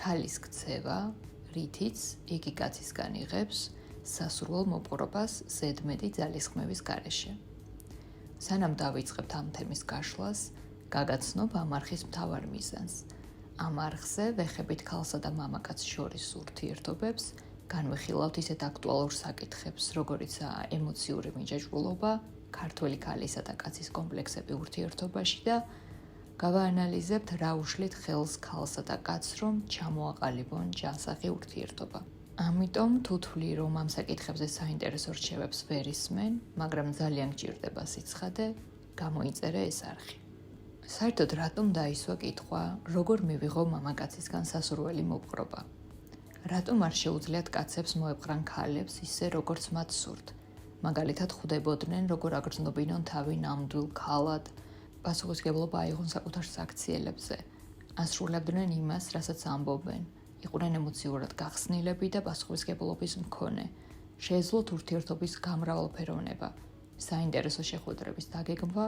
ქალის ქცევა, რითიც იგი კაცისგან იღებს სასურველ მოპყრობას ზედმეტი ძალისხმევის გარეშე. სანამ დავიწყებთ ამ თემის გაშლას, გაგაცნობ ამ არხის მთავარ მიზანს. ამ არხზე ვეხებით ქალსა და მამაკაცს შორის ურთიერთობებს, განვიხილავთ ისეთ აქტუალურ საკითხებს, როგორიცაა ემოციური მიჯაჭვულობა, ქართველი ქალისა და კაცის კომპლექსები ურთიერთობაში და გავაანალიზებთ რა უშლით ხელს ქალსა და კაცს, რომ ჩამოაყალიბონ ჯანსაღი ურთიერთობა. ამიტომ თუ თვლი, რომ ამ საკითხებზე საინტერესო რჩევებს ვერ ისმენ, მაგრამ ძალიან გჭირდება სიცხადე, გამოიწერე ეს არხი. საერთოდ რატომ დაისვა კითხვა, როგორ მივიღო მამაკაცისგან სასურველი მოპყრობა? რატომ არ შეუძლიათ კაცებს მოეპყრან ქალებს ისე, როგორც მათ სურთ? მაგალითად, ხვდებოდნენ, როგორ აგრძნობინონ თავი ნამდვილ ქალად, პასუხისმგებლობა აიღონ საკუთარ საქციელებზე, ასრულებდნენ იმას, რასაც ამბობენ, იყვნენ ემოციურად გახსნილები და პასუხისმგებლობის მქონე, შეეძლოთ ურთიერთობის გამრავალფეროვნება, საინტერესო შეხვედრების დაგეგმვა,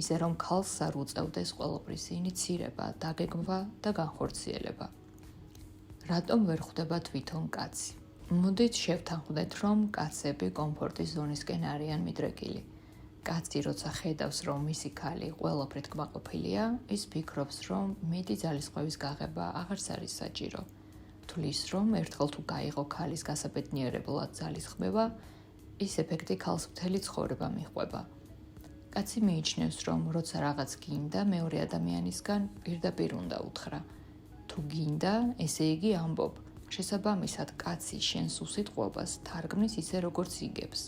ისე რომ ქალს არ უწევდეს ყველაფრის ინიცირება, დაგეგმვა და განხორციელება. რატომ ვერ ხვდება თვითონ კაცი? მოდით შევთანხმდეთ, რომ კაცები კომფორტის ზონისკენ არიან მიდრეკილი. კაცი როცა ხედავს, რომ მისი ქალი ყველაფრით კმაყოფილია, ის ფიქრობს, რომ მეტი ძალისხმევის გაღება აღარც არის საჭირო. თვლის, რომ ერთხელ თუ გაიღო ქალის გასაბედნიერებლად ძალისხმევა, ის ეფექტი ქალს მთელი ცხოვრება მიჰყვება. კაცი მიიჩნევს, რომ როცა რაღაც გინდა, მეორე ადამიანისგან პირდაპირ უნდა უთხრა. თუ გინდა, ესე იგი ამბობ. შესაბამისად, კაცი შენს უსიტყვობას თარგმნის ისე, როგორც იგებს.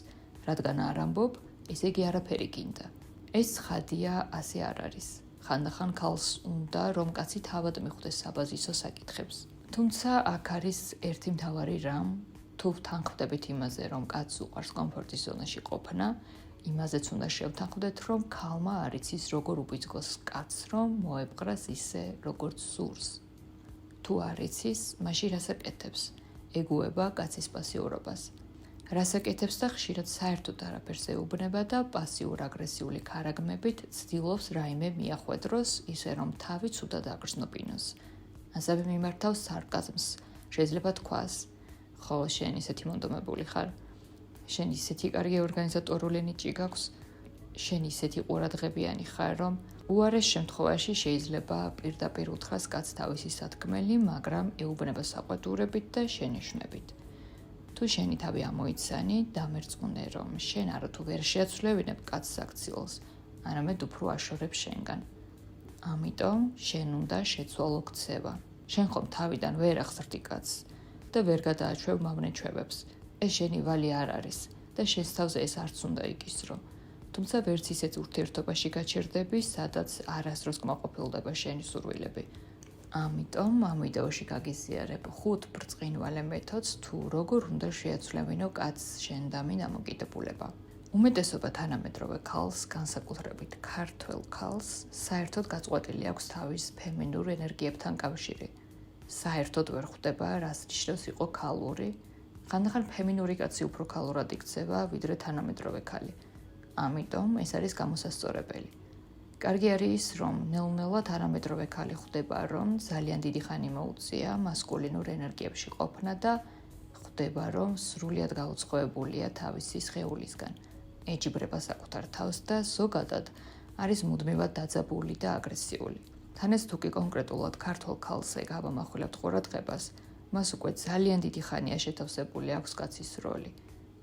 რადგან არ ამბობ, ესე იგი არაფერი გინდა. ეს ცხადია, ასე არ არის. ხანდახან ქალს უნდა, რომ კაცი თავად მიხვდეს საბაზისო საკითხებს. თუმცა აქ არის ერთი მთავარი რამ, თუ ვთანხმდებით იმაზე, რომ კაცს უყვარს კომფორტის ზონაში ყოფნა, იმაზეც უნდა შევთანხმდეთ, რომ ქალმა არ იცის როგორ უბიძგოს კაცს, რომ მოეპყრას ისე, როგორც სურს. თუ არ იცის, მაშინ რას აკეთებს? ეგუება კაცის პასიურობას. რას აკეთებს და ხშირად საერთოდ არაფერს ეუბნება და პასიურ-აგრესიული ქარაგმებით ცდილობს რაიმე მიახვედროს, ისე რომ თავი ცუდად აგრძნობინოს. ასევე მიმართავს სარკაზმს, შეიძლება თქვას, ხო, შენ ისეთი მონდომებული ხარ, შენ ისეთი კარგი ორგანიზატორული ნიჭი გაქვს, შენ ისეთი ყურადღებიანი ხარ, რომ უარეს შემთხვევაში შეიძლება პირდაპირ უთხრას კაცს თავისი სათქმელი, მაგრამ ეუბნება საყვედურებით და შენიშვნებით. თუ შენი თავი ამოიცანი, დამერწმუნე, რომ შენ არათუ ვერ შეაცვლევინებ კაცს საქციელს, არამედ უფრო აშორებ შენგან. ამიტომ შენ უნდა შეცვალო ქცევა. შენ ხომ თავიდან ვერ ახსრდი კაცს და ვერ გადააჩვევ მავნეჩვევებს. ეს შენი ვალი არ არის და შენს თავზე ეს არც უნდა იკისრო. თუმცა ვერც ისეთ ურთიერთობაში გაჩერდები, სადაც არასდროს კმაყოფილდება შენი სურვილები. ამიტომ ამ ვიდეოში გაგიზიარებ 5 ბრწყინვალე მეთოდს, თუ როგორ უნდა შეაცვლევინო კაცს შენდამი დამოკიდებულება. უმეტესობა თანამედროვე ქალს, განსაკუთრებით ქართველ ქალს, საერთოდ გაწყვეტილი აქვს თავის ფემინურ ენერგიებთან კავშირი. საერთოდ ვერ ხვდება, რას ნიშნავს იყო ქალური. ხანდახან ფემინური კაცი უფრო ქალურად იქცევა, ვიდრე თანამედროვე ქალი. ამიტომ ეს არის გამოსასწორებელი. კარგი არის ის, რომ ნელ-ნელა თანამედროვე ქალი ხვდება, რომ ძალიან დიდი ხანი მოუწია მასკულინურ ენერგიებში ყოფნა და ხვდება, რომ სრულიად გაუცხოებულია თავისი სხეულისგან. ეჯიბრება საკუთარ თავს და ზოგადად არის მუდმივად დაძაბული და აგრესიული. თან ეს თუ კი კონკრეტულად ქართველ ქალზე გავამახვილებთ ყურადღებას, მას უკვე ძალიან დიდი ხანია შეთავსებული აქვს კაცის როლი.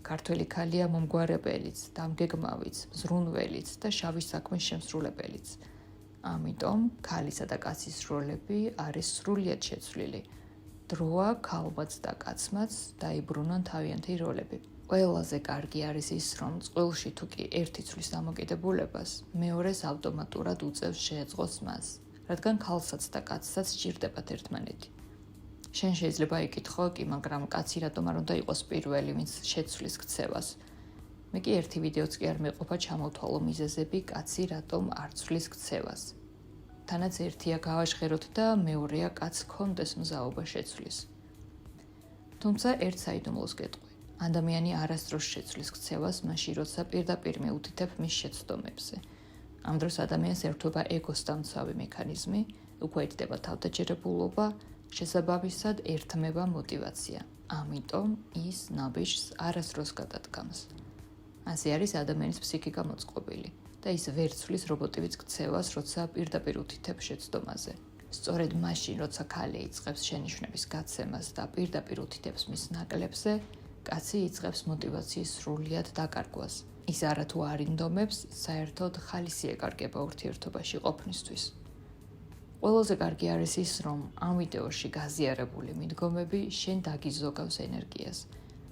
ქართველი ქალია მომგვარებელიც, დამგეგმავიც, მზრუნველიც და შავი საქმის შემსრულებელიც. ამიტომ ქალისა და კაცის როლები არის სრულიად შეცვლილი. დროა ქალმაც და კაცმაც დაიბრუნონ თავიანთი როლები. ყველაზე კარგი არის ის, რომ წყვილში თუ კი ერთი ცვლის დამოკიდებულებას, მეორეს ავტომატურად უწევს შეეძღოს მას, რადგან ქალსაც და კაცსაც სჭირდებათ ერთმანეთი. შენ შეიძლება იკითხო კი, მაგრამ კაცი რატომ არ უნდა იყოს პირველი, ვინც შეცვლის ქცევას. მე კი ერთი ვიდეოც კი არ მეყოფა ჩამოვთვალო მიზეზები, კაცი რატომ არ ცვლის ქცევას. თანაც ერთია გავაჟღეროთ და მეორეა კაცს ჰქონდეს მზაობა შეცვლის. თუმცა ერთ საიდუმლოს გეტყვი. ადამიანი არასდროს შეცვლის ქცევას, მაშინ როცა პირდაპირ მეუთითებ მის შეცდომებზე. ამ დროს ადამიანს ერთვება ეგოს დამცავი მექანიზმი, უკვე იწყება თავდაჯერებულობა, შესაბამისად ერთმება მოტივაცია. ამიტომ ის ნაბიჯს არასდროს გადადგამს. ასე არის ადამიანის ფსიქიკა მოწყობილი და ის ვერ ცვლის რობოტივით ქცევას, როცა პირდაპირ უთითებს შეცდომაზე. სწორედ მაშინ, როცა ქალი იწყებს შენიშვნების გაცემას და პირდაპირ უთითებს მის ნაკლებზე, კაცი იწყებს მოტივაციის სრულიად დაკარგვას. ის არათუ არ ინდომებს, საერთოდ ხალისი ეკარგება ურთიერთობაში ყოფნისთვის. ყველაზე კარგი არის ის, რომ ამ ვიდეოში გაზიარებული მიდგომები შენ დაგიზოგავს ენერგიას.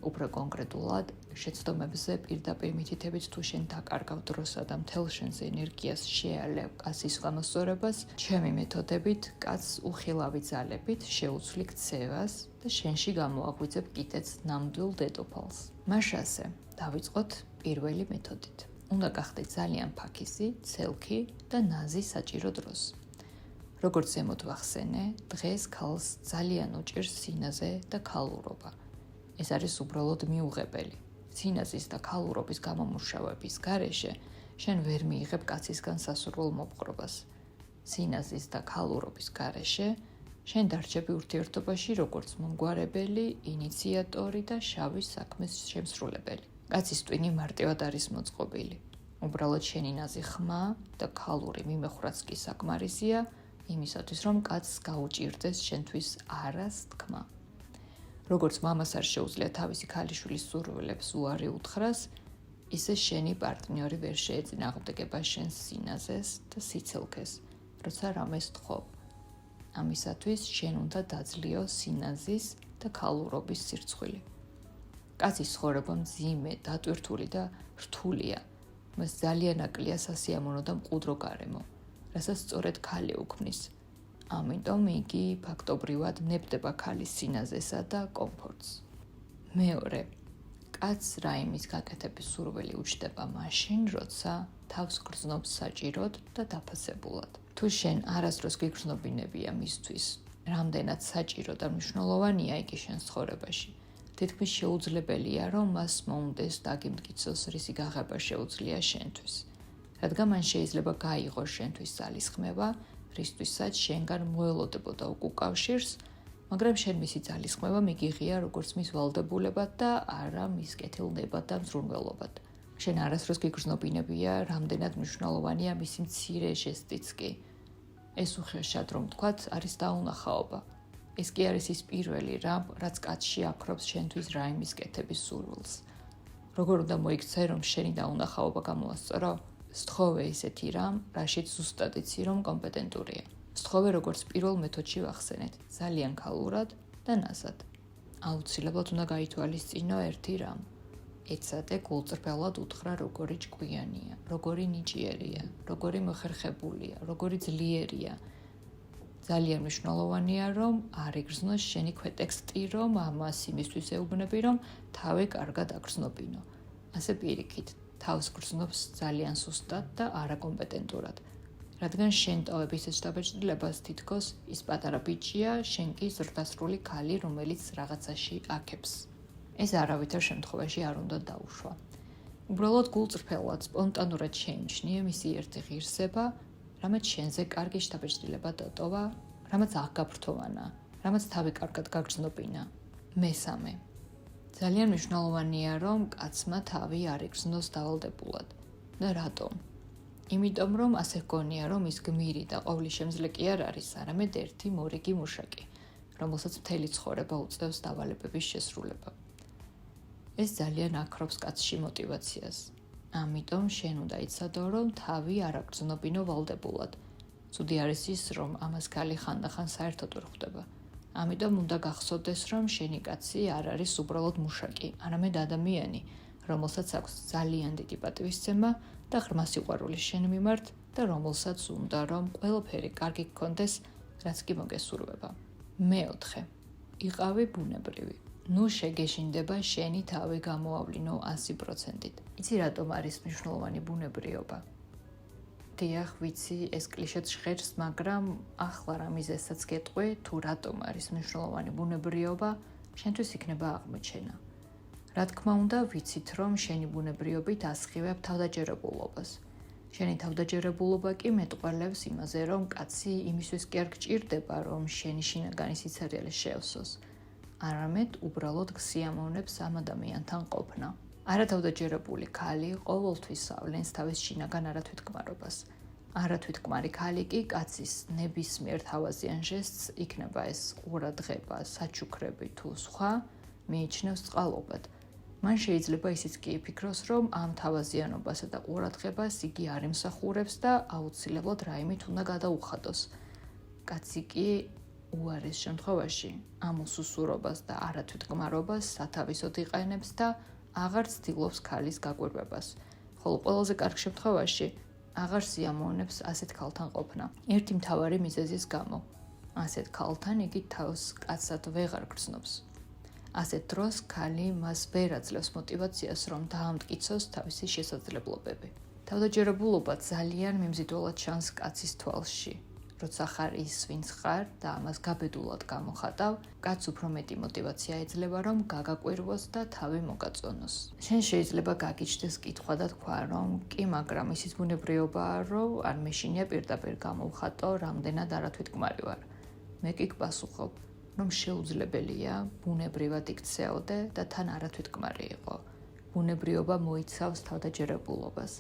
უფრო კონკრეტულად, შეცდომებზე პირდაპირ მითითებით თუ შენ დაკარგავ დროსა და მთელ შენს ენერგიას შეალევ კაცის გამოსწორებას, ჩემი მეთოდებით, კაცს უხილავი ძალებით შეუცვლი ქცევას და შენში გამოაღვიძებ კიდეც ნამდვილ დედოფალს. მაშასე, დავიწყოთ პირველი მეთოდით. უნდა გახდეთ ძალიან ფაქიზი, ცელქი და ნაზი საჭირო დროს. როგორც ზემოთ ვახსენე, დღეს ქალს ძალიან უჭირს სინაზე და ქალურობა. ეს არის უბრალოდ მიუღებელი. სინაზის და ქალურობის გამომუშავების გარეშე შენ ვერ მიიღებ კაცისგან სასურველ მოპყრობას. სინაზის და ქალურობის გარეშე შენ დარჩები ურთიერთობაში როგორც მომგვარებელი, ინიციატორი და შავი საქმის შემსრულებელი. კაცის ტვინი მარტივად არის მოწყობილი. უბრალოდ შენი ნაზი ხმა და ქალური მიმეხრაც კი საკმარისია იმისათვის, რომ კაცს გაუჭირდეს შენთვის არას თქმა. როგორც მამას არ შეუძლია თავისი ქალიშვილის სურვილებს უარი უთხრას, ისე შენი პარტნიორი ვერ შეეწინააღმდეგება შენს სინაზეს და სიცილქეს, როცა რამეს თხოვ. ამისათვის შენ უნდა დაძლიო სინაზის და ქალურობის სირცხვილი. კაცის ცხოვრება მძიმე, დატვირთული და რთულია. მას ძალიან აკლია სასიამოვნო და მყუდრო გარემო, რასაც სწორედ ქალი უქმნის. ამიტომ იგი ფაქტობრივად ნებდება ქალის სინაზესა და კომფორტს. მეორე, კაცს რაიმის გაკეთების სურვილი უჩნდება მაშინ, როცა თავს გრძნობს საჭიროდ და დაფასებულად. თუ შენ არასდროს გიგრძნობინებია მისთვის, რამდენად საჭირო და მნიშვნელოვანია იგი შენს ცხოვრებაში, თითქმის შეუძლებელია, რომ მას მოუნდეს დაგიმტკიცოს, რისი გაღება შეუძლია შენთვის. რადგან მან შეიძლება გაიღოს შენთვის ძალისხმევა, რისთვისაც შენგან მოელოდებოდა უკავშირს, მაგრამ შენ მისი ძალისხმევა მიგიღია როგორც მის ვალდებულებად და არა მის კეთილნებად და მზრუნველობად. შენ არასდროს გიგრძნობინებია, რამდენად მნიშვნელოვანია მისი მცირე ჟესტიც კი. ეს უხეშად რომ თქვათ, არის დაუნახაობა. ეს კი არის ის პირველი რამ, რაც კაცში აქრობს შენთვის რაიმის კეთების სურვილს. როგორ უნდა მოიქცე, რომ შენი დაუნახაობა გამოასწორო? სთხოვე ისეთი რამ, რაშიც ზუსტად იცი, რომ კომპეტენტურია. სთხოვე როგორც პირველ მეთოდში ვახსენეთ, ძალიან ქალურად და ნაზად. აუცილებლად უნდა გაითვალისწინო ერთი რამ. ეცადე გულწრფელად უთხრა, როგორი ჭკვიანია, როგორი ნიჭიერია, როგორი მოხერხებულია, როგორი ძლიერია. ძალიან მნიშვნელოვანია, რომ არ იგრძნოს შენი ქვეტექსტი, რომ ამას იმისთვის ეუბნები, რომ თავი კარგად აგრძნობინო. ასე პირიქით, თავს გრძნობს ძალიან სუსტად და არაკომპეტენტურად. რადგან შენ ტოვებ ისეთ შთაბეჭდილებას, თითქოს ის პატარა ბიჭია, შენ კი ზრდასრული ქალი, რომელიც რაღაცაში აქებს. ეს არავითარ შემთხვევაში არ უნდა დაუშვა. უბრალოდ გულწრფელად, სპონტანურად შეიმჩნიე მისი ერთი ღირსება, რამაც შენზე კარგი შთაბეჭდილება დატოვა, რამაც აღგაფრთოვანა, რამაც თავი კარგად გაგრძნობინა. მესამე. ძალიან მნიშვნელოვანია, რომ კაცმა თავი არ იგრძნოს დავალდებულად. და რატომ? იმიტომ, რომ ასე ჰგონია, რომ ის გმირი და ყოვლისშემძლე კი არ არის, არამედ ერთი მორიგი მუშაკი, რომელსაც მთელი ცხოვრება უწევს დავალებების შესრულება. ეს ძალიან აქრობს კაცში მოტივაციას. ამიტომ შენ უნდა იცადო, რომ თავი არ აგრძნობინო ვალდებულად. ცუდი არის ის, რომ ამას ქალი ხანდახან საერთოდ ვერ ხვდება. ამიტომ უნდა გახსოვდეს, რომ შენი კაცი არ არის უბრალოდ მუშაკი, არამედ ადამიანი, რომელსაც აქვს ძალიან დიდი პატივისცემა და ღრმა სიყვარული შენ მიმართ და რომელსაც უნდა, რომ ყველაფერი კარგი გქონდეს, რაც კი მოგესურვება. მეოთხე. იყავი ბუნებრივი. ნუ შეგეშინდება შენი თავი გამოავლინო 100%-ით. იცი რატომ არის მნიშვნელოვანი ბუნებრიობა? დიახ, ვიცი, ეს კლიშეც ჟღერს, მაგრამ ახლა რა მიზეზსაც გეტყვი, თუ რატომ არის მნიშვნელოვანი ბუნებრიობა, შენთვის იქნება აღმოჩენა. რა თქმა უნდა, ვიცით, რომ შენი ბუნებრიობით ასხივებ თავდაჯერებულობას. შენი თავდაჯერებულობა კი მეტყველებს იმაზე, რომ კაცი იმისთვის კი არ გჭირდება, რომ შენი შინაგანი სიცარიელი შეავსოს, არამედ უბრალოდ გსიამოვნებს ამ ადამიანთან ყოფნა. არათავდაჯერებული ქალი ყოველთვის ავლენს თავის შინაგან არათვითკმარობას. არათვითკმარი ქალი კი კაცის ნებისმიერ თავაზიან ჟესტს, იქნება ეს ყურადღება, საჩუქრები თუ სხვა, მიიჩნევს წყალობად. მან შეიძლება ისიც კი იფიქროს, რომ ამ თავაზიანობასა და ყურადღებას იგი არ ემსახურებს და აუცილებლად რაიმით უნდა გადაუხადოს. კაცი კი უარეს შემთხვევაში ამ უსუსურობას და არათვითკმარობას სათავისოდ იყენებს და აღარ ცდილობს ქალის გაკვირვებას, ხოლო ყველაზე კარგ შემთხვევაში აღარ სიამოვნებს ასეთ ქალთან ყოფნა. ერთი მთავარი მიზეზის გამო. ასეთ ქალთან იგი თავს კაცად ვეღარ გრძნობს. ასეთ დროს ქალი მას ვერ აძლევს мотивაციას, რომ დაამტკიცოს თავისი შესაძლებლობები. თავდაჯერებულობა ძალიან მიმზიდველად ჩანს კაცის თვალში. როცა ხარ ის, ვინც ხარ და ამას გაბედულად გამოხატავ, კაცს უფრო მეტი мотивაცია ეძლევა, რომ გაგაკვირვოს და თავი მოგაწონოს. შენ შეიძლება გაგიჩნდეს კითხვა და თქვა, რომ კი, მაგრამ ისიც ბუნებრიობაა, რომ არ მეშინია პირდაპირ გამოვხატო, რამდენად არათვითკმარი ვარ. მე კი გპასუხობ, რომ შეუძლებელია ბუნებრივად იქცეოდე და თან არათვითკმარი იყო. ბუნებრიობა მოიცავს თავდაჯერებულობას.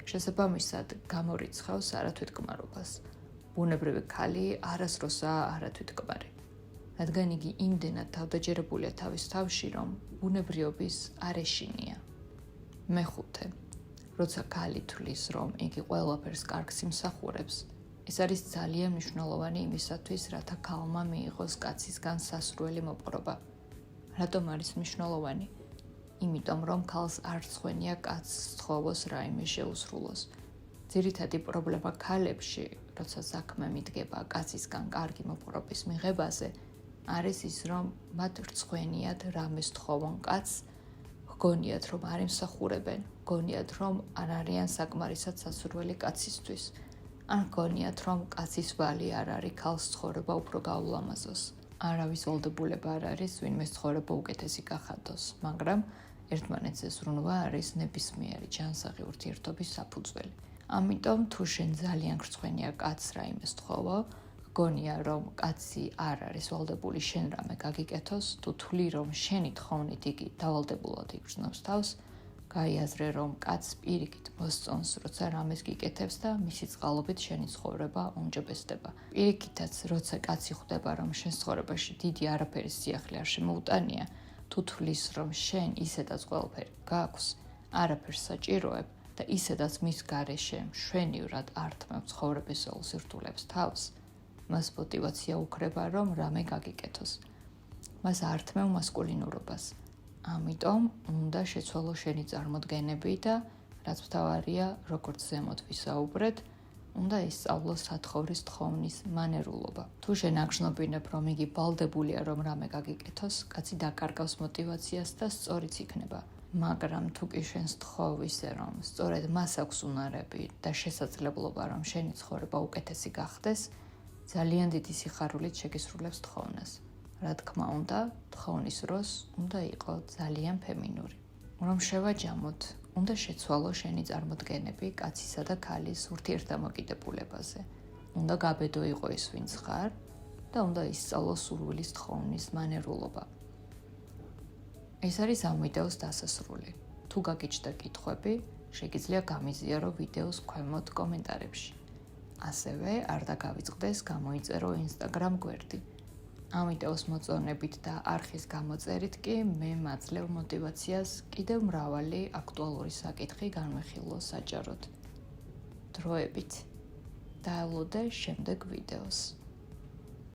შესაბამისად, გამორიცხავს არათვითკმარობას. ბუნებრივი ქალი არასდროსაა არათვითკმარი. რადგან იგი იმდენად თავდაჯერებულია თავის თავში, რომ ბუნებრიობის არ ეშინია. მეხუთე. როცა ქალი თვლის, რომ იგი ყველაფერს კარგს იმსახურებს, ეს არის ძალიან მნიშვნელოვანი იმისათვის, რათა ქალმა მიიღოს კაცისგან სასურველი მოპყრობა. რატომ არის მნიშვნელოვანი? იმიტომ, რომ ქალს არ ცხვენია კაცს სთხოვოს რაიმე შეუსრულოს. ძირითადი პრობლემა ქალებში, როცა საქმე მიდგება კაცისგან კარგი მოპყრობის მიღებაზე, არის ის, რომ მათ რცხვენიათ რამე სთხოვონ კაცს, გგონიათ, რომ არ ემსახურებენ, გგონიათ, რომ არ არიან საკმარისად სასურველი კაცისთვის, ან გგონიათ, რომ კაცის ვალი არ არის ქალს ცხოვრება უფრო გაულამაზოს. არავის ვალდებულება არ არის ვინმეს ცხოვრება უკეთესი გახადოს, მაგრამ ერთმანეთზე ზრუნვა არის ნებისმიერი ჯანსაღი ურთიერთობის საფუძველი. ამიტომ თუ შენ ძალიან გრცხვენია კაცს რაიმე სთხოვო, გგონია, რომ კაცი არ არის ვალდებული შენ რამე გაგიკეთოს, თუ თვლი, რომ შენი თხოვნით იგი დავალდებულად იგრძნობს თავს, გაიაზრე, რომ კაცს პირიქით მოსწონს, როცა რამეს გიკეთებს და მისი წყალობით შენი ცხოვრება უმჯობესდება. პირიქითაც, როცა კაცი ხვდება, რომ შენ ცხოვრებაში დიდი არაფერი სიახლე არ შემოუტანია, თუ თვლის, რომ შენ ისედაც ყველაფერი გაქვს, არაფერს საჭიროებ და ისედაც მის გარეშე მშვენივრად ართმევ ცხოვრების όλ სირთულებს თავს, მას мотивაცია უქრება, რომ რამე გაგიკეთოს. მას ართმევ მასკულინურობას. ამიტომ უნდა შეცვალო შენი წარმოდგენები და რაც მთავარია, როგორც ზემოთ ვისაუბრეთ, უნდა ისწავლოს სათხოვრის თხოვნის მანერულობა. თუ შენ აგრძნობინებ, რომ იგი ვალდებულია, რომ რამე გაგიკეთოს, კაცი დაკარგავს мотивაციას და სწორიც იქნება. მაგრამ თუ კი შენ სთხოვ ისე, რომ სწორედ მას აქვს უნარები და შესაძლებლობა, რომ შენი ცხოვრება უკეთესი გახდეს, ძალიან დიდი სიხარულით შეგისრულებს თხოვნას. რა თქმა უნდა, თხოვნის დროს უნდა იყოს ძალიან ფემინური. რომ შევაჯამოთ, უნდა შეცვალო შენი წარმოდგენები კაცისა და ქალის ურთიერთდამოკიდებულებაზე. უნდა გაბედო იყო ის, ვინც ხარ და უნდა ისწავლო სურვილის თხოვნის მანერულობა. ეს არის ამ ვიდეოს დასასრული. თუ გაგიჩნდა კითხვები, შეგიძლია გამიზიარო ვიდეოს ქვემოთ კომენტარებში. ასევე არ დაგავიწყდეს გამოიწერო Instagram გვერდი. ამ ვიდეოს მოწონებით და არხის გამოწერით კი მე მაძლევ мотивაციას კიდევ მრავალი აქტუალური საკითხი განვეხილო საჯაროდ. დროებით. დაელოდე შემდეგ ვიდეოს.